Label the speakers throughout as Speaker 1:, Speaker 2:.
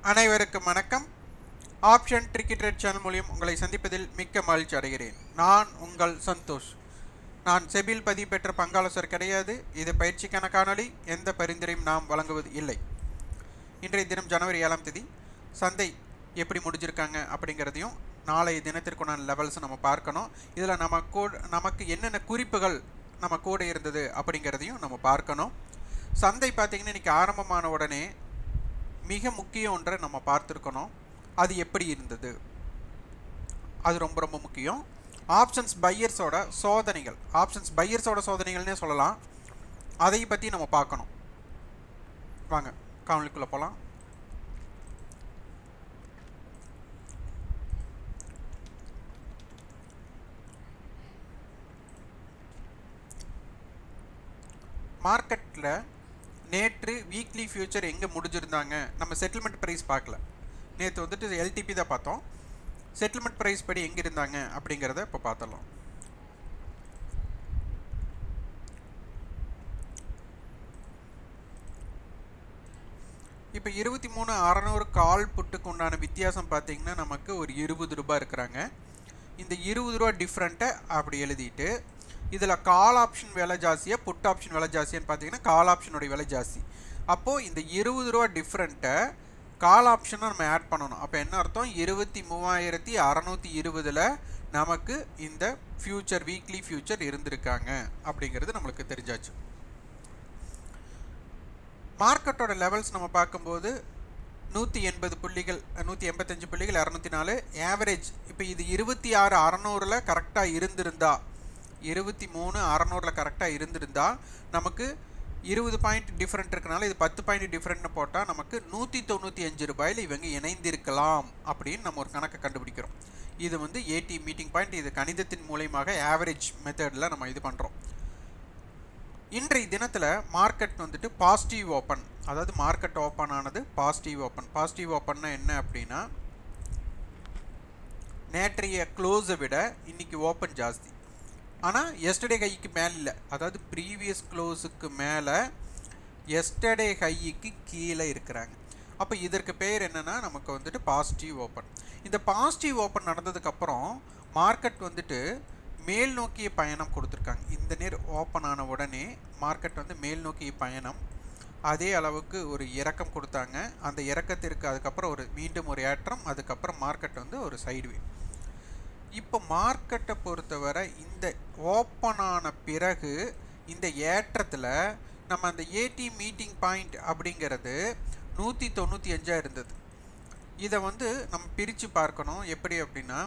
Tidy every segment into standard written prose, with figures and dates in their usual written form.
Speaker 1: அனைவருக்கும் வணக்கம். Option tricky trade channel மூலியம் உங்களை சந்திப்பதில் மிக்க மகிழ்ச்சி அடைகிறேன். நான் உங்கள் சந்தோஷ். நான் செபில் பதிவு பெற்ற பங்காளர் கிடையாது. இது பயிற்சிக்கான காணொலி. எந்த பரிந்துரையும் நாம் வழங்குவது இல்லை. இன்றைய தினம் ஜனவரி 7ஆம் தேதி சந்தை எப்படி முடிஞ்சிருக்காங்க அப்படிங்கிறதையும் நாளைய தினத்திற்குண்டான லெவல்ஸ் நம்ம பார்க்கணும். இதில் நமக்கு என்னென்ன குறிப்புகள் நம்ம கூட இருந்தது அப்படிங்கிறதையும் நம்ம பார்க்கணும். சந்தை பார்த்திங்கன்னா இன்றைக்கி ஆரம்பமான உடனே மிக முக்கிய ஒன்றை நம்ம பார்த்துருக்கணும். அது எப்படி இருந்தது, அது ரொம்ப ரொம்ப முக்கியம். ஆப்ஷன்ஸ் பையர்ஸோட சோதனைகள்னே சொல்லலாம். அதை பற்றி நம்ம பார்க்கணும். வாங்க காணொலிக்குள்ளே போகலாம். மார்க்கெட்டில் நேற்று வீக்லி ஃபியூச்சர் எங்கே முடிஞ்சிருந்தாங்க, நம்ம செட்டில்மெண்ட் ப்ரைஸ் பார்க்கல. நேற்று வந்துட்டு எல்டிபி தான் பார்த்தோம். செட்டில்மெண்ட் ப்ரைஸ் படி எங்கே இருந்தாங்க அப்படிங்கிறத இப்போ பார்த்துடலாம். இப்போ 23,600 கால் புட்டுக்கு உண்டான வித்தியாசம் பார்த்தீங்கன்னா நமக்கு ஒரு 20 ரூபாய் இருக்கிறாங்க. இந்த 20 ரூபா டிஃப்ரெண்ட்டை அப்படி எழுதிட்டு இதில் கால் ஆப்ஷன் விலை ஜாஸ்தியாக புட் ஆப்ஷன் விலை ஜாஸ்தியான்னு பார்த்தீங்கன்னா கால் ஆப்ஷனுடைய விலை ஜாஸ்தி. அப்போது இந்த 20 ரூபா டிஃப்ரெண்ட்டை கால் ஆப்ஷனை நம்ம ஆட் பண்ணணும். அப்போ என்ன அர்த்தம், 23,620 நமக்கு இந்த ஃபியூச்சர் வீக்லி ஃபியூச்சர் இருந்திருக்காங்க அப்படிங்கிறது நம்மளுக்கு தெரிஞ்சாச்சு. மார்க்கெட்டோட லெவல்ஸ் நம்ம பார்க்கும்போது 180 புள்ளிகள், 185 புள்ளிகள், 204 ஆவரேஜ். இப்போ இது 26,600 கரெக்டாக இருந்திருந்தா, 23,600 கரெக்டாக இருந்திருந்தா நமக்கு 20 பாயிண்ட் டிஃப்ரெண்ட் இருக்கனால இது 10 பாயிண்ட் டிஃப்ரெண்ட்னு போட்டால் நமக்கு 195 ரூபாயில் இவங்க இணைந்திருக்கலாம் அப்படின்னு நம்ம ஒரு கணக்கை கண்டுபிடிக்கிறோம். இது வந்து ஏடி மீட்டிங் பாயிண்ட். இது கணிதத்தின் மூலமாக ஆவரேஜ் மெத்தடில் நம்ம இது பண்ணுறோம். இன்றைய தினத்தில் மார்க்கெட் வந்துட்டு பாசிட்டிவ் ஓப்பன், அதாவது மார்க்கெட் ஓப்பன் ஆனது பாசிட்டிவ் ஓப்பன். பாசிட்டிவ் ஓப்பன்னா என்ன அப்படின்னா, நேற்றைய க்ளோஸை விட இன்னைக்கு ஓப்பன் ஜாஸ்தி. ஆனால் எஸ்டர்டே ஹைக்கு மேலே இல்லை, அதாவது ப்ரீவியஸ் க்ளோஸுக்கு மேலே எஸ்டர்டே ஹைக்கு கீழே இருக்கிறாங்க. அப்போ இதற்கு பெயர் என்னென்னா நமக்கு வந்துட்டு பாசிட்டிவ் ஓப்பன். இந்த பாசிட்டிவ் ஓப்பன் நடந்ததுக்கப்புறம் மார்க்கெட் வந்துட்டு மேல் நோக்கிய பயணம் கொடுத்துருக்காங்க. இந்த நேர் ஓப்பன் ஆன உடனே மார்க்கெட் வந்து மேல் நோக்கிய பயணம், அதே அளவுக்கு ஒரு இறக்கம் கொடுத்தாங்க. அந்த இறக்கத்திற்கு அதுக்கப்புறம் மீண்டும் ஒரு ஏற்றம், அதுக்கப்புறம் மார்க்கெட் வந்து ஒரு சைடுவே. இப்போ மார்க்கெட்டை பொறுத்தவரை இந்த ஓப்பன் ஆன பிறகு இந்த ஏற்றத்தில் நம்ம அந்த ஏடி மீட்டிங் பாயிண்ட் அப்படிங்கிறது 195 இருந்தது. இதை வந்து நம்ம பிரித்து பார்க்கணும். எப்படி அப்படின்னா,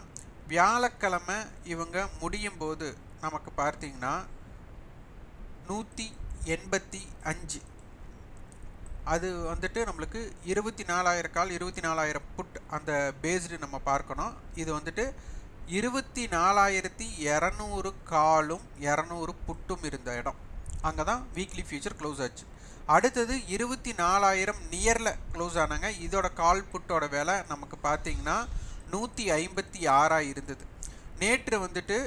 Speaker 1: வியாழக்கிழமை இவங்க முடியும் போது நமக்கு பார்த்தீங்கன்னா 185, அது வந்துட்டு நம்மளுக்கு 24,000 கால், 24,000 புட் அந்த பேஸ்டு நம்ம பார்க்கணும். இது வந்துட்டு 24,200 காலும் 200 புட்டும் இருந்த இடம். அங்கே தான் வீக்லி ஃபியூச்சர் க்ளோஸ் ஆச்சு. அடுத்தது 24,000 நியரில் க்ளோஸ் ஆனாங்க. இதோட கால் புட்டோட விலை நமக்கு பார்த்தீங்கன்னா 156 இருந்தது. நேற்று வந்துட்டு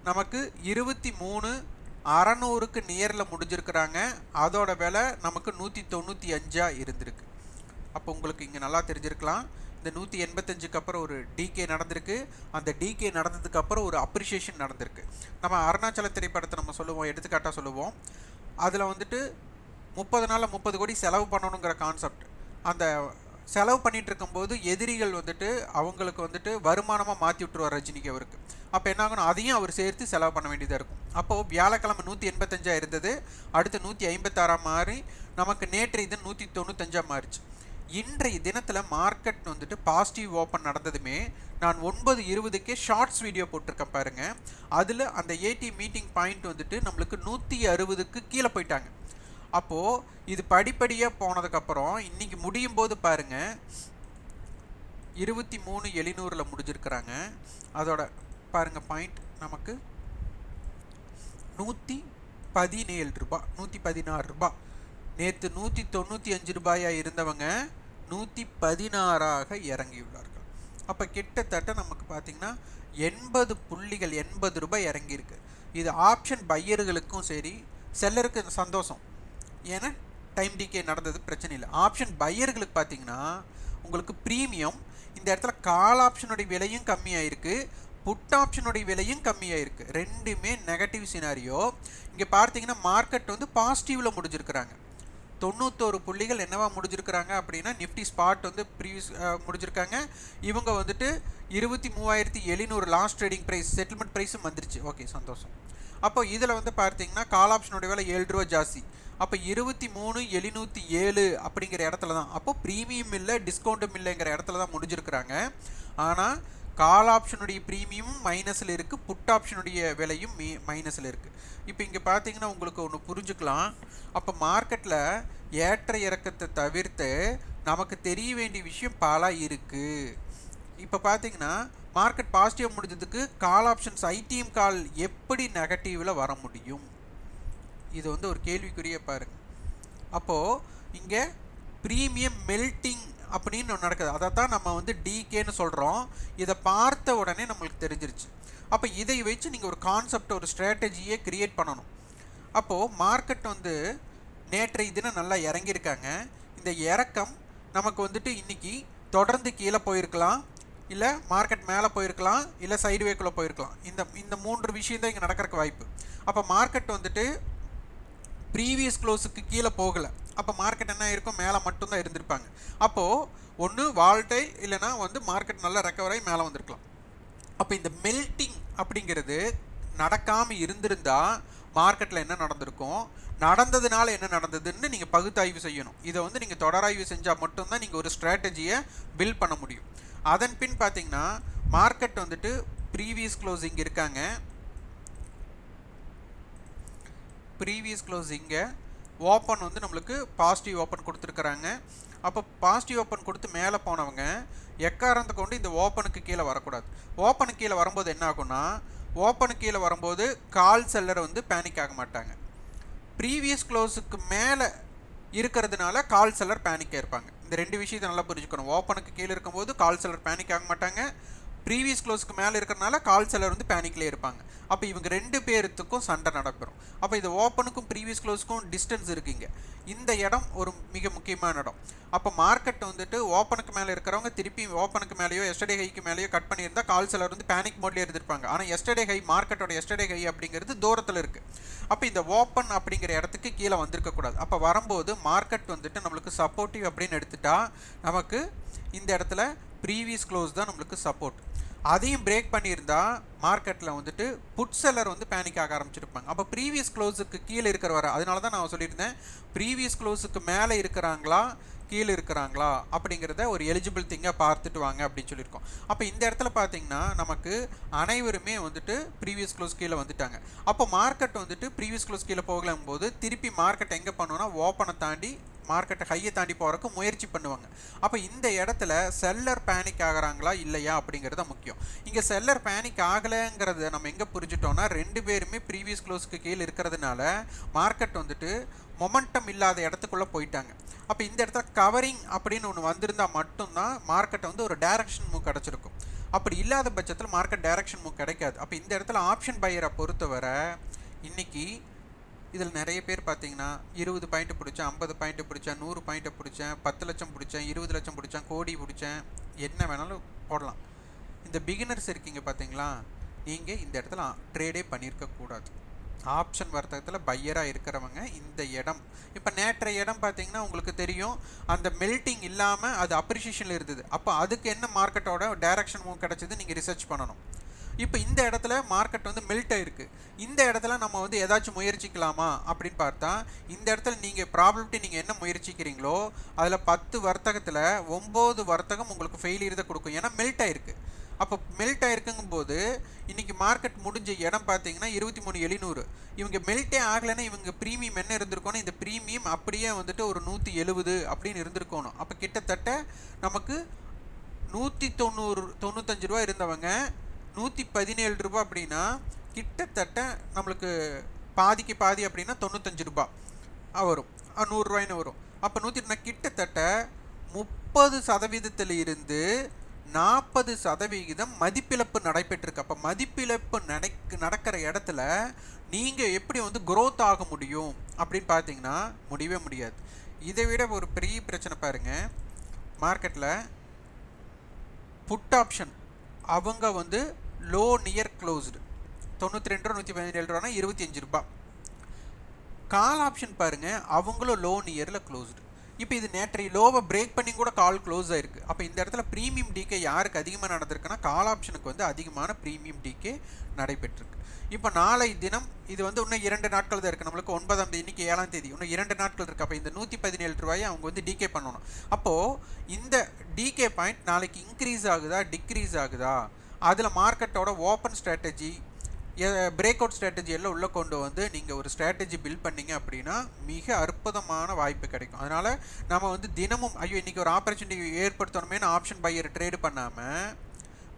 Speaker 1: நமக்கு 23,600க்கு நியரில் முடிஞ்சிருக்கிறாங்க. அதோட விலை நமக்கு 195 இருந்திருக்கு. அப்போ உங்களுக்கு இங்கே நல்லா தெரிஞ்சிருக்கலாம், இந்த 185க்கு அப்புறம் ஒரு டிகே நடந்திருக்கு. அந்த டிகே நடந்ததுக்கப்புறம் ஒரு அப்ரிஷியேஷன் நடந்திருக்கு. நம்ம அருணாச்சல திரைப்படத்தை நம்ம சொல்லுவோம், எடுத்துக்காட்டாக சொல்லுவோம். அதில் வந்துட்டு 30 நாளில் 30 கோடி செலவு பண்ணணுங்கிற கான்செப்ட். அந்த செலவு பண்ணிகிட்டு இருக்கும்போது எதிரிகள் வந்துட்டு அவங்களுக்கு வந்துட்டு வருமானமாக மாற்றி விட்டுருவார் ரஜினிக்கு அவருக்கு. அப்போ என்ன ஆகணும், அதையும் அவர் சேர்த்து செலவு பண்ண வேண்டியதாக இருக்கும். அப்போது வியாழக்கிழமை 185 இருந்தது, அடுத்து 156 மாறி நமக்கு நேற்று இது 195 மாறிச்சு. இன்றைய தினத்தில் மார்க்கெட் வந்துட்டு பாசிட்டிவ் ஓப்பன் நடந்ததுமே நான் 9:20க்கே ஷார்ட்ஸ் வீடியோ போட்டிருக்கேன் பாருங்கள். அதில் அந்த ஏடி மீட்டிங் பாயிண்ட் வந்துட்டு நம்மளுக்கு 160க்கு கீழே போயிட்டாங்க. அப்போது இது படிப்படியாக போனதுக்கப்புறம் இன்றைக்கி முடியும் போது பாருங்கள் 23,700 முடிஞ்சிருக்கிறாங்க. அதோட பாருங்கள் பாயிண்ட் நமக்கு 117 ரூபாய், 116 ரூபாய். நேற்று 195 ரூபாயாக இருந்தவங்க 116ஆக இறங்கியுள்ளார்கள். அப்போ கிட்டத்தட்ட நமக்கு பார்த்திங்கன்னா 80 புள்ளிகள், 80 ரூபாய் இறங்கியிருக்கு. இது ஆப்ஷன் பையர்களுக்கும் சரி, செல்லருக்கு சந்தோஷம். ஏன்னா டைம் டிகே நடந்தது பிரச்சனை இல்லை. ஆப்ஷன் பையர்களுக்கு பார்த்தீங்கன்னா உங்களுக்கு ப்ரீமியம். இந்த இடத்துல கால் ஆப்ஷனுடைய விலையும் கம்மியாயிருக்கு, புட் ஆப்ஷனுடைய விலையும் கம்மியாயிருக்கு. ரெண்டுமே நெகட்டிவ் சினாரியோ. இங்கே பார்த்தீங்கன்னா மார்க்கெட் வந்து பாசிட்டிவில் முடிஞ்சிருக்கிறாங்க. 91 புள்ளிகள் என்னவா முடிஞ்சிருக்கிறாங்க அப்படின்னா நிஃப்டி ஸ்பாட் வந்து ப்ரீவியஸ் முடிஞ்சிருக்காங்க. இவங்க வந்துட்டு 23,700 லாஸ்ட் ட்ரேடிங் ப்ரைஸ், செட்டில்மெண்ட் ப்ரைஸும் வந்துருச்சு. ஓகே, சந்தோஷம். அப்போ இதில் வந்து பார்த்தீங்கன்னா கால் ஆப்ஷனுடைய விலை 7 ரூபா ஜாஸ்தி. அப்போ 23,707 அப்படிங்கிற இடத்துல தான், அப்போ ப்ரீமியம் இல்லை டிஸ்கவுண்ட்டும் இல்லைங்கிற இடத்துல தான் முடிஞ்சிருக்கிறாங்க. ஆனால் கால் ஆப்ஷனுடைய ப்ரீமியமும் மைனஸில் இருக்குது, புட் ஆப்ஷனுடைய விலையும் மைனஸில் இருக்குது. இப்போ இங்கே பார்த்தீங்கன்னா உங்களுக்கு ஒன்று புரிஞ்சுக்கலாம். அப்போ மார்க்கெட்டில் ஏற்ற இறக்கத்தை தவிர்த்து நமக்கு தெரிய வேண்டிய விஷயம் பல இருக்குது. இப்போ பார்த்தீங்கன்னா மார்க்கெட் பாசிட்டிவ் முடிஞ்சதுக்கு கால் ஆப்ஷன்ஸ் ஐடிஎம் கால் எப்படி நெகட்டிவில் வர முடியும்? இது வந்து ஒரு கேள்விக்குரிய பாருங்க. அப்போது இங்கே ப்ரீமியம் மெல்ட்டிங் அப்படின்னு ஒன்று நடக்குது. அதை தான் நம்ம வந்து டிகேன்னு சொல்கிறோம். இதை பார்த்த உடனே நம்மளுக்கு தெரிஞ்சிருச்சு. அப்போ இதை வச்சு நீங்கள் ஒரு கான்செப்ட், ஒரு ஸ்ட்ராட்டஜியை க்ரியேட் பண்ணணும். அப்போது மார்க்கெட் வந்து நேற்றைய தினம் நல்லா இறங்கியிருக்காங்க. இந்த இறக்கம் நமக்கு வந்துட்டு இன்றைக்கி தொடர்ந்து கீழே போயிருக்கலாம், இல்லை மார்க்கெட் மேலே போயிருக்கலாம், இல்லை சைடுவேக்குள்ளே போயிருக்கலாம். இந்த 3 விஷயம் தான் இங்கே நடக்கிறதுக்கு வாய்ப்பு. அப்போ மார்க்கெட் வந்துட்டு ப்ரீவியஸ் க்ளோஸுக்கு கீழே போகலை. அப்போ மார்க்கெட் என்ன இருக்கும், மேலே மட்டும்தான் இருந்திருப்பாங்க. அப்போது ஒன்று வால்டைல், இல்லைனா வந்து மார்க்கெட் நல்லா ரெக்கவர் ஆகி மேலே வந்திருக்கலாம். அப்போ இந்த மெல்ட்டிங் அப்படிங்கிறது நடக்காமல் இருந்திருந்தால் மார்க்கெட்டில் என்ன நடந்திருக்கும், நடந்ததுனால என்ன நடந்ததுன்னு நீங்கள் பகுத்தாய்வு செய்யணும். இதை வந்து நீங்கள் தொடராய்வு செஞ்சால் மட்டும்தான் நீங்கள் ஒரு ஸ்ட்ராட்டஜியை பில்ட் பண்ண முடியும். அதன் பின் பார்த்தீங்கன்னா மார்க்கெட் வந்துட்டு ப்ரீவியஸ் க்ளோசிங் இருக்காங்க, ப்ரீவியஸ் க்ளோசிங்கை ஓப்பன் வந்து நம்மளுக்கு பாசிட்டிவ் ஓப்பன் கொடுத்துருக்குறாங்க. அப்போ பாசிட்டிவ் ஓப்பன் கொடுத்து மேலே போனவங்க எக்காரத்தை கொண்டு இந்த ஓப்பனுக்கு கீழே வரக்கூடாது. ஓப்பனுக்கு கீழே வரும்போது என்ன ஆகும்னா, ஓப்பனுக்கு கீழே வரும்போது கால் செல்லர் வந்து பேனிக் ஆக மாட்டாங்க. ப்ரீவியஸ் க்ளோஸுக்கு மேலே இருக்கிறதுனால கால் செல்லர் பேனிக்காக இருப்பாங்க. இந்த 2 விஷயத்தை நல்லா புரிஞ்சுக்கணும். ஓப்பனுக்கு கீழே இருக்கும்போது கால் செல்லர் பேனிக் ஆக மாட்டாங்க, ப்ரீவியஸ் க்ளோஸ்க்கு மேலே இருக்கிறனால கால் செல்லர் வந்து பேனிக்லேயே இருப்பாங்க. அப்போ இவங்க 2 பேர்த்துக்கும் சண்டை நடைபெறும். அப்போ இது ஓப்பனுக்கும் ப்ரீவியஸ் க்ளோஸுக்கும் டிஸ்டன்ஸ் இருக்குங்க. இந்த இடம் ஒரு மிக முக்கியமான இடம். அப்போ மார்க்கெட் வந்துட்டு ஓப்பனுக்கு மேலே இருக்கிறவங்க திருப்பி ஓப்பனுக்கு மேலேயோ எஸ்டர்டே ஹைக்கு மேலேயோ கட் பண்ணியிருந்தால் கால் செல்லர் வந்து பேனிக் மோட்லேயே இருந்திருப்பாங்க. ஆனால் எஸ்டர்டே ஹை, மார்க்கெட்டோட எஸ்டர்டே ஹை அப்படிங்கிறது தூரத்தில் இருக்குது. அப்போ இந்த ஓப்பன் அப்படிங்கிற இடத்துக்கு கீழே வந்திருக்கக்கூடாது. அப்போ வரும்போது மார்க்கெட் வந்துட்டு நம்மளுக்கு சப்போர்ட்டிவ் அப்படின்னு எடுத்துட்டா நமக்கு இந்த இடத்துல ப்ரீவியஸ் க்ளோஸ் தான் நம்மளுக்கு சப்போர்ட். அதையும் பிரேக் பண்ணியிருந்தா மார்க்கெட்டில் வந்துட்டு புட் செல்லர் வந்து பேனிக் ஆக ஆரம்பிச்சிருப்பாங்க. அப்போ ப்ரீவியஸ் க்ளோஸுக்கு கீழே இருக்கிற அதனால தான் நான் சொல்லியிருந்தேன், ப்ரீவியஸ் க்ளோஸுக்கு மேலே இருக்கிறாங்களா கீழே இருக்கிறாங்களா அப்படிங்கிறத ஒரு எலிஜிபிள் திங்காக பார்த்துட்டு வாங்க அப்படின்னு சொல்லியிருக்கோம். அப்போ இந்த இடத்துல பார்த்தீங்கன்னா நமக்கு அனைவருமே வந்துட்டு ப்ரீவியஸ் க்ளோஸ் கீழே வந்துட்டாங்க. அப்போ மார்க்கெட் வந்துட்டு ப்ரீவியஸ் க்ளோஸ் கீழே போகலாம் போது திருப்பி மார்க்கெட் எங்கே பண்ணுவோன்னா ஓப்பனை தாண்டி மார்க்கெட்டை ஹையை தாண்டி போகிறக்கு முயற்சி பண்ணுவாங்க. அப்போ இந்த இடத்துல செல்லர் பேனிக் ஆகிறாங்களா இல்லையா அப்படிங்கிறது முக்கியம். இங்கே செல்லர் பேனிக் ஆகலைங்கிறத நம்ம எங்கே புரிஞ்சுட்டோன்னா 2 பேருமே ப்ரீவியஸ் க்ளோஸ்க்கு கீழே இருக்கிறதுனால மார்க்கெட் வந்துட்டு மொமெண்டம் இல்லாத இடத்துக்குள்ளே போயிட்டாங்க. அப்போ இந்த இடத்துல கவரிங் அப்படின்னு ஒன்று வந்திருந்தால் மட்டும்தான் மார்க்கெட்டை வந்து ஒரு டைரக்ஷன் மூவ் கிடச்சிருக்கும். அப்படி இல்லாத பட்சத்தில் மார்க்கெட் டைரக்ஷன் மூவ் கிடைக்காது. அப்போ இந்த இடத்துல ஆப்ஷன் பையரை பொறுத்தவரை இன்றைக்கி இதில் நிறைய பேர் பார்த்தீங்கன்னா 20 பாயிண்ட்டு பிடிச்சேன், 50 பாயிண்ட்டு பிடிச்சேன், 100 பாயிண்ட்டை பிடிச்சேன், 10 லட்சம் பிடிச்சேன், 20 லட்சம் பிடிச்சேன், கோடி பிடிச்சேன், என்ன வேணாலும் போடலாம். இந்த பிகினர்ஸ் இருக்கீங்க பார்த்தீங்களா, நீங்கள் இந்த இடத்துல ட்ரேடே பண்ணியிருக்கக்கூடாது. ஆப்ஷன் வர்த்தகத்தில் பையராக இருக்கிறவங்க இந்த இடம், இப்போ நேற்றைய இடம் பார்த்தீங்கன்னா உங்களுக்கு தெரியும், அந்த மெல்ட்டிங் இல்லாமல் அது அப்ரிஷியேஷனில் இருந்தது. அப்போ அதுக்கு என்ன மார்க்கெட்டோட டைரக்ஷன் மூவ் கிடச்சிது நீங்கள் ரிசர்ச் பண்ணணும். இப்போ இந்த இடத்துல மார்க்கெட் வந்து மெல்ட் ஆகிருக்கு. இந்த இடத்துல நம்ம வந்து ஏதாச்சும் முயற்சிக்கலாமா அப்படின்னு பார்த்தா, இந்த இடத்துல நீங்கள் ப்ராபபிலிட்டி நீங்கள் என்ன முயற்சிக்கிறீங்களோ அதில் 10 வர்த்தகத்தில் 9 வர்த்தகம் உங்களுக்கு ஃபெயிலியர் தான் கொடுக்கும். ஏன்னா மெல்ட் ஆகிருக்கு. அப்போ மெல்ட் ஆகிருக்குங்கும் போது இன்றைக்கி மார்க்கெட் முடிஞ்ச இடம் பார்த்தீங்கன்னா 23,700. இவங்க மெல்ட்டே ஆகலைன்னா இவங்க ப்ரீமியம் என்ன இருந்திருக்கணும், இந்த ப்ரீமியம் அப்படியே வந்துட்டு ஒரு 170 அப்படின்னு இருந்திருக்கணும். அப்போ கிட்டத்தட்ட நமக்கு 195 ரூபா இருந்தவங்க 117 ரூபா அப்படின்னா கிட்டத்தட்ட நம்மளுக்கு பாதிக்கு பாதி அப்படின்னா 95 ரூபா வரும், 100 ரூபாய்னு வரும். அப்போ 100 கிட்டத்தட்ட 30% இருந்து 40% மதிப்பிழப்பு நடைபெற்றிருக்கு. அப்போ மதிப்பிழப்பு நடக்கிற இடத்துல நீங்கள் எப்படி வந்து growth ஆக முடியும் அப்படின்னு பார்த்தீங்கன்னா முடியவே முடியாது. இதை விட ஒரு பெரிய பிரச்சனை பாருங்கள், மார்க்கெட்டில் புட் ஆப்ஷன் அவங்க வந்து லோ நியர் க்ளோஸ்டு 92 ரூபா 117 ரூபானா 25 ரூபாய். கால் ஆப்ஷன் பாருங்கள், அவங்களும் லோ நியரில் க்ளோஸ்டு. இப்போ இது நேற்றைய லோவை பிரேக் பண்ணி கூட கால் க்ளோஸ் ஆயிருக்கு. அப்போ இந்த இடத்துல ப்ரீமியம் டிகே யாருக்கு அதிகமாக நடந்திருக்குன்னா கால் ஆப்ஷனுக்கு வந்து அதிகமான ப்ரீமியம் டிகே நடைபெற்றிருக்கு. இப்போ நாளை தினம் இது வந்து இன்னும் 2 நாட்கள் தான் இருக்குது. நம்மளுக்கு 9ஆம் தேதி, இன்னைக்கு 7ஆம் தேதி, இன்னும் 2 நாட்கள் இருக்குது. அப்போ இந்த 117 ரூபாயை அவங்க வந்து டிகே பண்ணணும். அப்போது இந்த டிகே பாயிண்ட் நாளைக்கு இன்க்ரீஸ் ஆகுதா டிக்ரீஸ் ஆகுதா, அதில் மார்க்கெட்டோட open strategy break out strategy எல்லாம் உள்ளே கொண்டு வந்து நீங்கள் ஒரு ஸ்ட்ராட்டஜி பில்ட் பண்ணிங்க அப்படின்னா மிக அற்புதமான வாய்ப்பு கிடைக்கும். அதனால் நம்ம வந்து தினமும் ஐயோ இன்றைக்கி ஒரு ஆப்பர்ச்சுனிட்டி ஏற்படுத்தணுமேனு ஆப்ஷன் பையர் ட்ரேடு பண்ணாமல்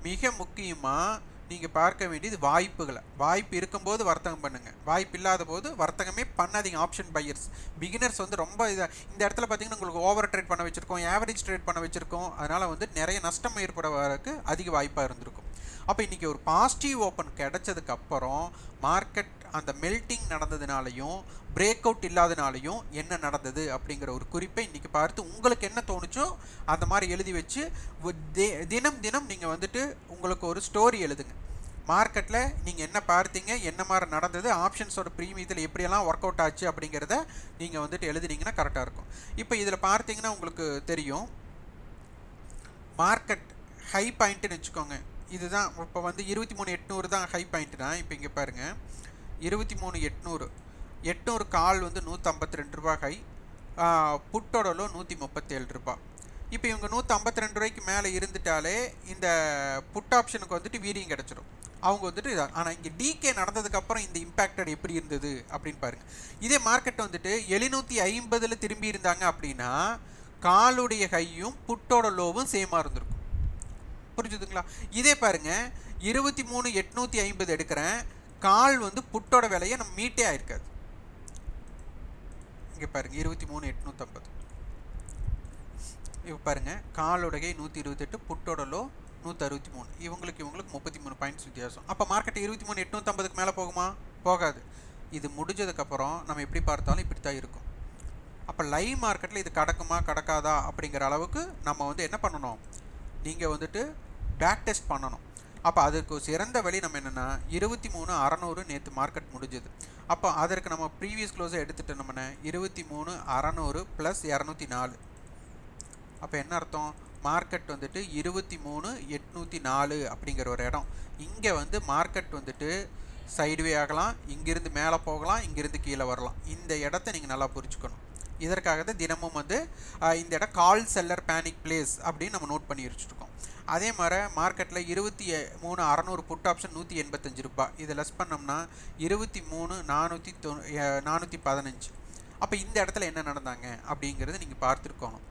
Speaker 1: மிக முக்கியமாக நீங்கள் பார்க்க வேண்டியது வாய்ப்புகளை. வாய்ப்பு இருக்கும்போது வர்த்தகம் பண்ணுங்கள், வாய்ப்பு இல்லாத போது வர்த்தகமே பண்ணாதீங்க. ஆப்ஷன் பையர்ஸ் பிகினர்ஸ் வந்து ரொம்ப இந்த இடத்துல பார்த்தீங்கன்னா உங்களுக்கு ஓவர் ட்ரேட் பண்ண வச்சுருக்கோம், ஆவரேஜ் ட்ரேட் பண்ண வச்சுருக்கோம். அதனால் வந்து நிறைய நஷ்டம் ஏற்படுவதற்கு அதிக வாய்ப்பாக இருந்திருக்கும். அப்போ இன்றைக்கி ஒரு பாசிட்டிவ் ஓப்பன் கிடைச்சதுக்கப்புறம் மார்க்கெட் அந்த மெல்ட்டிங் நடந்ததுனாலையும் பிரேக் அவுட் இல்லாதனாலையும் என்ன நடந்தது அப்படிங்கிற ஒரு குறிப்பை இன்றைக்கி பார்த்து உங்களுக்கு என்ன தோணுச்சோ அந்த மாதிரி எழுதி வச்சு தினம் தினம் நீங்கள் வந்துட்டு உங்களுக்கு ஒரு ஸ்டோரி எழுதுங்க. மார்க்கெட்டில் நீங்கள் என்ன பார்த்தீங்க, என்ன மாதிரி நடந்தது, ஆப்ஷன்ஸோட ப்ரீமியத்தில் எப்படியெல்லாம் ஒர்க் அவுட் ஆச்சு அப்படிங்கிறத நீங்கள் வந்துட்டு எழுதினீங்கன்னா கரெக்டாக இருக்கும். இப்போ இதில் பார்த்தீங்கன்னா உங்களுக்கு தெரியும் மார்க்கெட் ஹை பாயிண்ட்டுன்னு வச்சுக்கோங்க. இதுதான் இப்போ வந்து 23,800 தான் ஹை பாயிண்ட்னா. இப்போ இங்கே பாருங்கள் 23,800 கால் வந்து 152 ரூபா ஹை, புட்டோட லோ 137 ரூபா. இப்போ இவங்க 152 ரூபாய்க்கு மேலே இருந்துட்டாலே இந்த புட் ஆப்ஷனுக்கு வந்துட்டு வீரியம் கிடச்சிடும். அவங்க வந்துட்டு இதான். ஆனால் இங்கே டிகே நடந்ததுக்கப்புறம் இந்த இம்பேக்டட் எப்படி இருந்தது அப்படின்னு பாருங்கள். இதே மார்க்கெட் வந்துட்டு 750 திரும்பி இருந்தாங்க அப்படின்னா காலுடைய ஹையும் புட்டோட லோவும் சேமாக இருந்திருக்கும். புரிஞ்சுதுங்களா? இதே பாருங்க 23,850 எடுக்கிறேன், கால் வந்து புட்டோட விலையை நம்ம மீட்டே ஆயிருக்காது. இங்கே பாருங்க 23,850. இப்போ பாருங்க காலோடைய 128, புட்டோட லோ 163. இவங்களுக்கு 33 பாயிண்ட்ஸ் வித்தியாசம். அப்போ மார்க்கெட் 23,850க்கு மேலே போகுமா? போகாது. இது முடிஞ்சதுக்கப்புறம் நம்ம எப்படி பார்த்தாலும் இப்படி தான் இருக்கும். அப்போ லைவ் மார்க்கெட்டில் இது கடக்குமா கடக்காதா அப்படிங்கிற அளவுக்கு நம்ம வந்து என்ன பண்ணணும், நீங்கள் வந்துட்டு பேக் டெஸ்ட் பண்ணணும். அப்போ அதற்கு சிறந்த வழி நம்ம என்னென்னா 23,600 நேற்று மார்க்கெட் முடிஞ்சது. அப்போ அதற்கு நம்ம ப்ரீவியஸ் க்ளோஸை எடுத்துகிட்டு நம்ம 23,600 + 204. அப்போ என்ன அர்த்தம், மார்க்கெட் வந்துட்டு 23,804 அப்படிங்கிற ஒரு இடம். இங்கே வந்து மார்க்கெட் வந்துட்டு சைடுவே ஆகலாம், இங்கிருந்து மேலே போகலாம், இங்கிருந்து கீழே வரலாம். இந்த இடத்த நீங்கள் நல்லா புரிஞ்சுக்கணும். இதற்காக தான் தினமும் வந்து இந்த இடம் கால் செல்லர் பேனிக் பிளேஸ் அப்படின்னு நம்ம நோட் பண்ணி வச்சுருக்கோம். அதே மாதிரி மார்க்கெட்டில் 23,600 புட் ஆப்ஷன் 185 ரூபாய். இதை லெஸ் பண்ணோம்னா 23,415. அப்போ இந்த இடத்துல என்ன நடந்தாங்க அப்படிங்கிறது நீங்கள் பார்த்துருக்கணும்.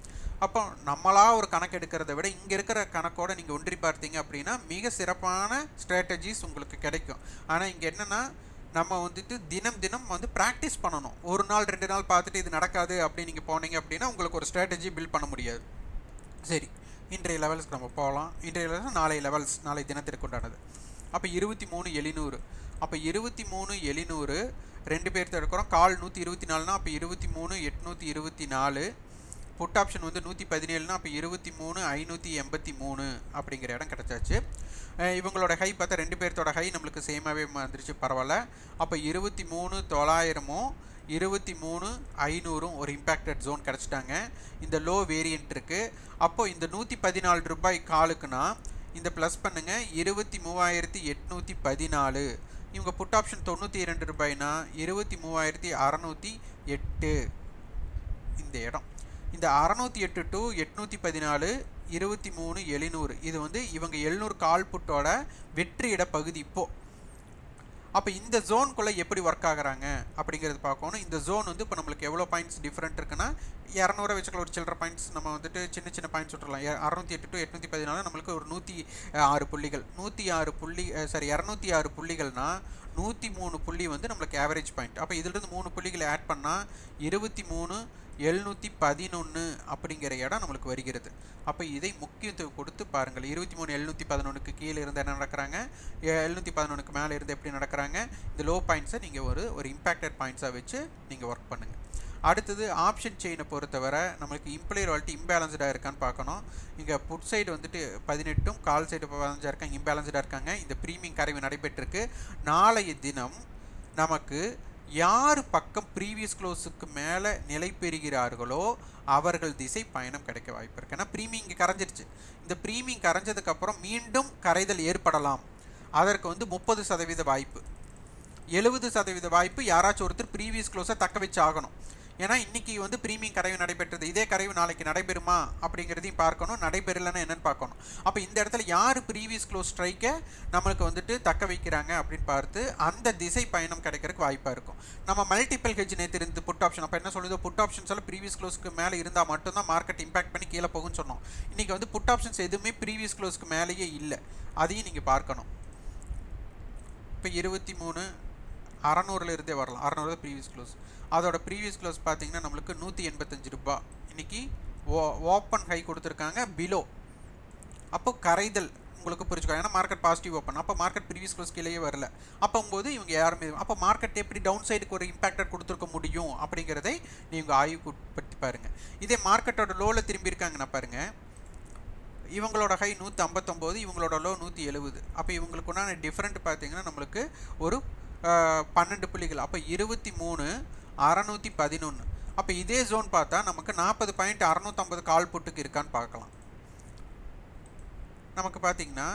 Speaker 1: அப்போ நம்மளாக ஒரு கணக்கு எடுக்கிறத விட இங்கே இருக்கிற கணக்கோடு நீங்கள் ஒன்றி பார்த்தீங்க அப்படின்னா மிக சிறப்பான ஸ்ட்ராட்டஜிஸ் உங்களுக்கு கிடைக்கும். ஆனால் இங்கே என்னென்னா நம்ம வந்துட்டு தினம் தினம் வந்து ப்ராக்டிஸ் பண்ணணும். ஒரு நாள் 2 நாள் பார்த்துட்டு இது நடக்காது அப்படின்னு நீங்கள் போனீங்க அப்படின்னா உங்களுக்கு ஒரு ஸ்ட்ராட்டஜி பில்ட் பண்ண முடியாது. சரி, இன்றைய லெவல்ஸ்க்கு நம்ம போகலாம். இன்றைய லெவல்ஸ் நாளை லெவல்ஸ், நாளை தினத்திற்கு உண்டானது. அப்போ 23,700. அப்போ 23,700 2 பேர்த்து எடுக்கிறோம். கால் 124னா அப்போ 23,824. புட் ஆப்ஷன் வந்து 117னா அப்போ 23,583 அப்படிங்கிற இடம் கிடச்சாச்சு. இவங்களோட ஹை பார்த்தா 2 பேர்த்தோட ஹை நம்மளுக்கு சேமாகவே வந்துருச்சு, பரவாயில்ல. அப்போ 23,900 23,500 ஒரு இம்பேக்டட் ஜோன் கிடச்சிட்டாங்க. இந்த லோ வேரியன்ட் இருக்குது. அப்போது இந்த 114 ரூபாய் காலுக்குன்னா இந்த ப்ளஸ் பண்ணுங்கள் 23,814. இவங்க புட் ஆப்ஷன் 92 ரூபாய்னா 23,608. இந்த இடம் இந்த 608 to 814 23,700. இது வந்து இவங்க 700 கால் புட்டோட வெற்றியிட பகுதி இப்போது. அப்போ இந்த ஜோனுக்குள்ளே எப்படி ஒர்க் ஆகுறாங்க அப்படிங்கிறது பார்க்கணும். இந்த ஜோன் வந்து இப்போ நம்மளுக்கு எவ்வளோ பாயிண்ட்ஸ் டிஃப்ரெண்ட் இருக்குன்னா 200 வச்சுக்கலாம். ஒரு சில்லற பாயிண்ட்ஸ் நம்ம வந்துட்டு சின்ன சின்ன பாயிண்ட்ஸ் விட்டுறலாம். 608 to 814 நம்மளுக்கு ஒரு 106 புள்ளிகள். 206 புள்ளிகள்னால் 103 புள்ளி வந்து நம்மளுக்கு ஆவரேஜ் பாயிண்ட். அப்போ இதிலிருந்து 3 புள்ளிகளை ஆட் பண்ணால் 23,711 அப்படிங்கிற இடம் நம்மளுக்கு வருகிறது. அப்போ இதை முக்கியத்துவம் கொடுத்து பாருங்கள். 23,711க்கு கீழே இருந்து என்ன நடக்கிறாங்க, 711க்கு மேலே இருந்து எப்படி நடக்கிறாங்க, இந்த லோ பாயிண்ட்ஸை நீங்கள் ஒரு இம்பேக்டட் பாயிண்ட்ஸாக வச்சு நீங்கள் ஒர்க் பண்ணுங்கள். அடுத்தது ஆப்ஷன் செயினை பொறுத்தவரை நம்மளுக்கு இம்ப்ளையர் வாலிட்டி இம்பேலன்ஸ்டாக இருக்கான்னு பார்க்கணும். இங்கே புட் சைடு வந்துட்டு 18ம் கால் சைடு 15 இருக்காங்க, இம்பேலன்ஸ்டாக இருக்காங்க. இந்த ப்ரீமியம் கரைவு நடைபெற்றிருக்கு. நாளைய தினம் நமக்கு யார் பக்கம் ப்ரீவியஸ் க்ளோஸுக்கு மேலே நிலை பெறுகிறார்களோ அவர்கள் திசை பயணம் கிடைக்க வாய்ப்பு இருக்குது. ஏன்னா ப்ரீமியம் இங்கே கரைஞ்சிருச்சு. இந்த ப்ரீமியம் கரைஞ்சதுக்கப்புறம் மீண்டும் கரைதல் ஏற்படலாம். அதற்கு 30% வாய்ப்பு, 70% வாய்ப்பு யாராச்சும் ஒருத்தர் ப்ரீவியஸ் க்ளோஸை தக்க வச்சு ஆகணும். ஏன்னா இன்றைக்கி ப்ரீமியம் கரைவு நடைபெற்றது, இதே கரைவு நாளைக்கு நடைபெறுமா அப்படிங்கிறதையும் பார்க்கணும், நடைபெறலைன்னா என்னென்னு பார்க்கணும். அப்போ இந்த இடத்துல யார் ப்ரீவியஸ் க்ளோஸ் ஸ்ட்ரைக்கை நம்மளுக்கு தக்க வைக்கிறாங்க அப்படின்னு பார்த்து அந்த திசை பயணம் கிடைக்கிறதுக்கு வாய்ப்பாக இருக்கும். நம்ம மல்டிபிள் ஹெட்ஜ் நேற்று இருந்து புட் ஆப்ஷன், அப்போ என்ன சொல்லுது, புட் ஆப்ஷன்ஸ் எல்லாம் ப்ரீவியஸ் க்ளோஸ்க்கு மேலே இருந்தால் மட்டும்தான் மார்க்கெட் இம்பாக்ட் பண்ணி கீழே போகும்னு சொன்னோம். இன்றைக்கி புட் ஆப்ஷன்ஸ் எதுவுமே ப்ரீவியஸ் க்ளோஸ்க்கு மேலேயே இல்லை, அதையும் நீங்கள் பார்க்கணும். இப்போ 23,600 இருந்தே வரலாம். 600 ப்ரீவியஸ் க்ளோஸ், அதோட ப்ரீவியஸ் க்ளோஸ் பார்த்தீங்கன்னா நம்மளுக்கு 185 ரூபாய். இன்றைக்கி ஓப்பன் ஹை கொடுத்துருக்காங்க பிலோ. அப்போ கரைதல் உங்களுக்கு புரிஞ்சுக்கோ, ஏன்னா மார்க்கெட் பாசிட்டிவ் ஓப்பன், அப்போ மார்க்கெட் ப்ரீவியஸ் க்ளோஸ் கீழே வரல. அப்போது இவங்க யாருமே, அப்போ மார்க்கெட் எப்படி டவுன் சைடுக்கு ஒரு இம்பாக்டர் கொடுத்துருக்க முடியும் அப்படிங்கிறதை நீங்கள் ஆய்வுக்கு உட்படுத்தி பாருங்கள். இதே மார்க்கெட்டோட லோவில் திரும்பி இருக்காங்கன்னா பாருங்கள், இவங்களோட ஹை 159, இவங்களோட லோ 170. அப்போ இவங்களுக்கு உண்டான டிஃப்ரெண்ட் பார்த்தீங்கன்னா நம்மளுக்கு ஒரு 12 புள்ளிகள். அப்போ 23,611. அப்போ இதே ஜோன் பார்த்தா நமக்கு 40.650 கால் புட்டுக்கு இருக்கான்னு பார்க்கலாம். நமக்கு பார்த்தீங்கன்னா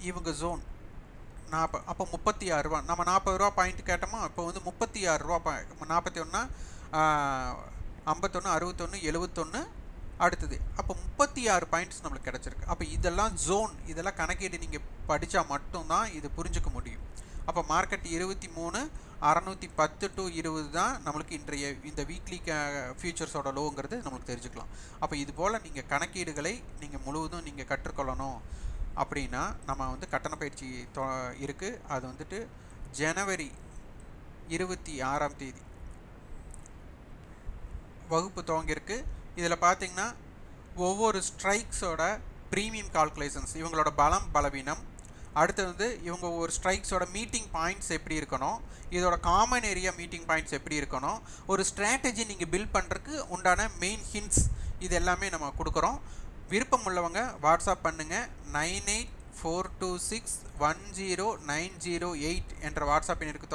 Speaker 1: இவங்க ஜோன் 40, அப்போ 36 ரூபா. நம்ம 40 ரூபா பாயிண்ட் கேட்டோமா, இப்போ 36 ரூபா 41, 51, 61, 71 அடுத்தது. அப்போ 36 பாயிண்ட்ஸ் நம்மளுக்கு கிடச்சிருக்கு. அப்போ இதெல்லாம் ஜோன், இதெல்லாம் கணக்கீடு நீங்கள் படித்தா மட்டும்தான் இது புரிஞ்சுக்க முடியும். அப்போ மார்க்கெட் 23,610 to 20 தான் நம்மளுக்கு இன்றைய இந்த வீக்லி ஃபியூச்சர்ஸோட லோங்கிறது நம்மளுக்கு தெரிஞ்சுக்கலாம். அப்போ இது போல் நீங்கள் கணக்கீடுகளை நீங்கள் முழுவதும் நீங்கள் கற்றுக்கொள்ளணும் அப்படின்னா நம்ம கட்டண பயிற்சி இருக்குது. அது ஜனவரி 26ஆம் தேதி வகுப்பு துவங்கியிருக்கு. இதில் பார்த்தீங்கன்னா ஒவ்வொரு ஸ்ட்ரைக்ஸோட ப்ரீமியம் கால்குலேஷன்ஸ், இவங்களோட பலம் பலவீனம், அடுத்தது இவங்க ஒரு ஸ்ட்ரைக்ஸோட மீட்டிங் பாயிண்ட்ஸ் எப்படி இருக்கணும், இதோட காமன் ஏரியா மீட்டிங் பாயிண்ட்ஸ் எப்படி இருக்கணும், ஒரு ஸ்ட்ராட்டஜி நீங்கள் பில்ட் பண்ணுறதுக்கு உண்டான மெயின் ஹிண்ட்ஸ், இது எல்லாமே நம்ம கொடுக்குறோம். விருப்பம் உள்ளவங்க வாட்ஸ்அப் பண்ணுங்கள். 9842610908 என்ற வாட்ஸ்அப் எண்ணிற்கு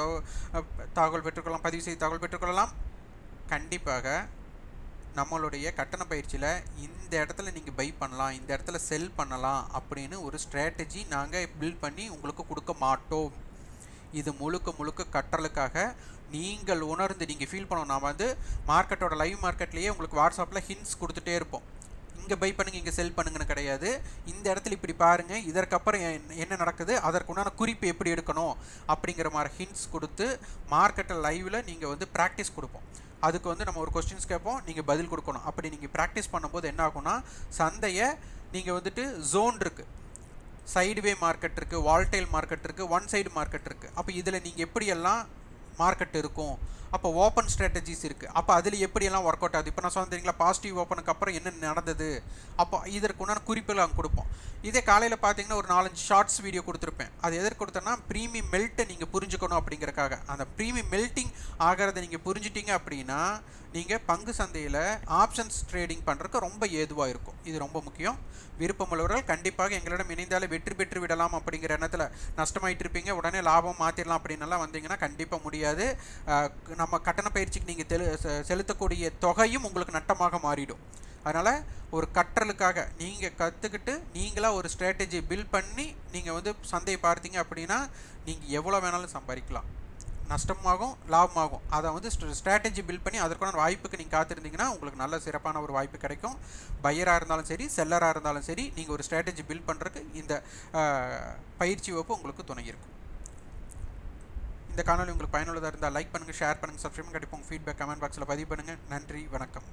Speaker 1: தகவல் பெற்றுக்கொள்ளலாம், பதிவு செய்து தகவல் பெற்றுக்கொள்ளலாம். கண்டிப்பாக நம்மளுடைய கட்டண பயிற்சியில் இந்த இடத்துல நீங்கள் பை பண்ணலாம், இந்த இடத்துல செல் பண்ணலாம் அப்படின்னு ஒரு ஸ்ட்ராட்டஜி நாங்கள் பில்ட் பண்ணி உங்களுக்கு கொடுக்க மாட்டோம். இது முழுக்க கற்றலுக்காக நீங்கள் உணர்ந்து நீங்கள் ஃபீல் பண்ணணும். நாம் மார்க்கெட்டோட லைவ் மார்க்கெட்லேயே உங்களுக்கு வாட்ஸ்அப்பில் ஹிண்ட்ஸ் கொடுத்துட்டே இருப்போம். இங்கே பை பண்ணுங்கள், இங்கே செல் பண்ணுங்கன்னு கிடையாது. இந்த இடத்துல இப்படி பாருங்கள், இதற்கப்புறம் என்ன நடக்குது, அதற்குண்டான குறிப்பு எப்படி எடுக்கணும் அப்படிங்கிற மாதிரி ஹிண்ட்ஸ் கொடுத்து மார்க்கெட்டை லைவில் நீங்கள் ப்ராக்டிஸ் கொடுப்போம். அதுக்கு நம்ம ஒரு கொஸ்டின்ஸ் கேட்போம், நீங்கள் பதில் கொடுக்கணும். அப்படி நீங்கள் ப்ராக்டிஸ் பண்ணும்போது என்ன ஆகும்னா, சந்தையை நீங்கள் ஜோன் இருக்குது, சைடுவே மார்க்கெட் இருக்குது, வால்டைல் மார்க்கெட் இருக்குது, ஒன் சைடு மார்க்கெட் இருக்குது. அப்போ இதில் நீங்கள் எப்படியெல்லாம் மார்க்கெட் இருக்கும், அப்போ ஓப்பன் ஸ்ட்ராட்டஜிஸ் இருக்குது, அப்போ அதில் எப்படியெல்லாம் ஒர்க் அவுட் ஆகுது. இப்போ நான் சொன்னீங்களா பாசிட்டிவ் ஓப்பனுக்கு அப்புறம் என்ன நடந்தது, அப்போ இதற்கு உண்டான குறிப்புகள் அங்கே கொடுப்போம். இதே காலையில் பார்த்தீங்கன்னா ஒரு 4-5 ஷார்ட்ஸ் வீடியோ கொடுத்துருப்பேன். அது எதற்கு கொடுத்தேன்னா ப்ரீமியம் மெல்ட்டை நீங்கள் புரிஞ்சுக்கணும் அப்படிங்கிறக்காக. அந்த ப்ரீமியம் மெல்ட்டிங் ஆகிறத நீங்கள் புரிஞ்சிட்டிங்க அப்படின்னா நீங்கள் பங்கு சந்தையில் ஆப்ஷன்ஸ் ட்ரேடிங் பண்ணுறதுக்கு ரொம்ப ஏதுவாக இருக்கும். இது ரொம்ப முக்கியம். விருப்பமுள்ளவர்கள் கண்டிப்பாக எங்களிடம் இணைந்தாலே வெற்றி பெற்று விடலாம் அப்படிங்கிற எண்ணத்தில் நஷ்டமாயிட்டு இருப்பீங்க, உடனே லாபம் மாற்றிடலாம் அப்படின்னலாம் வந்தீங்கன்னா கண்டிப்பாக முடியாது. நம்ம கட்டண பயிற்சிக்கு நீங்கள் செலுத்தக்கூடிய தொகையும் உங்களுக்கு நட்டமாக மாறிடும். அதனால் ஒரு கற்றலுக்காக நீங்கள் கற்றுக்கிட்டு நீங்களாக ஒரு ஸ்ட்ராட்டஜி பில்ட் பண்ணி நீங்கள் சந்தையை பார்த்தீங்க அப்படின்னா நீங்கள் எவ்வளோ வேணாலும் சம்பாதிக்கலாம். நஷ்டமாகும் லாபமாகும். அதை ஸ்ட்ராட்டஜி பில்ட் பண்ணி அதற்கான வாய்ப்புக்கு நீங்கள் காத்திருந்தீங்கன்னா உங்களுக்கு நல்ல சிறப்பான ஒரு வாய்ப்பு கிடைக்கும். பையராக இருந்தாலும் சரி, செல்லராக இருந்தாலும் சரி, நீங்கள் ஒரு ஸ்ட்ராட்டஜி பில்ட் பண்ணுறதுக்கு இந்த பயிற்சி வகுப்பு உங்களுக்கு துணை இருக்கும். இந்த காணொலி உங்களுக்கு பயனுள்ளதாக இருந்தால் லைக் பண்ணுங்கள், ஷேர் பண்ணுங்கள், சப்ஸ்கிரைப் பண்ணி உங்கள் ஃபீட்பேக் கமெண்ட் பாக்ஸில் பதிவு பண்ணுங்கள். நன்றி, வணக்கம்.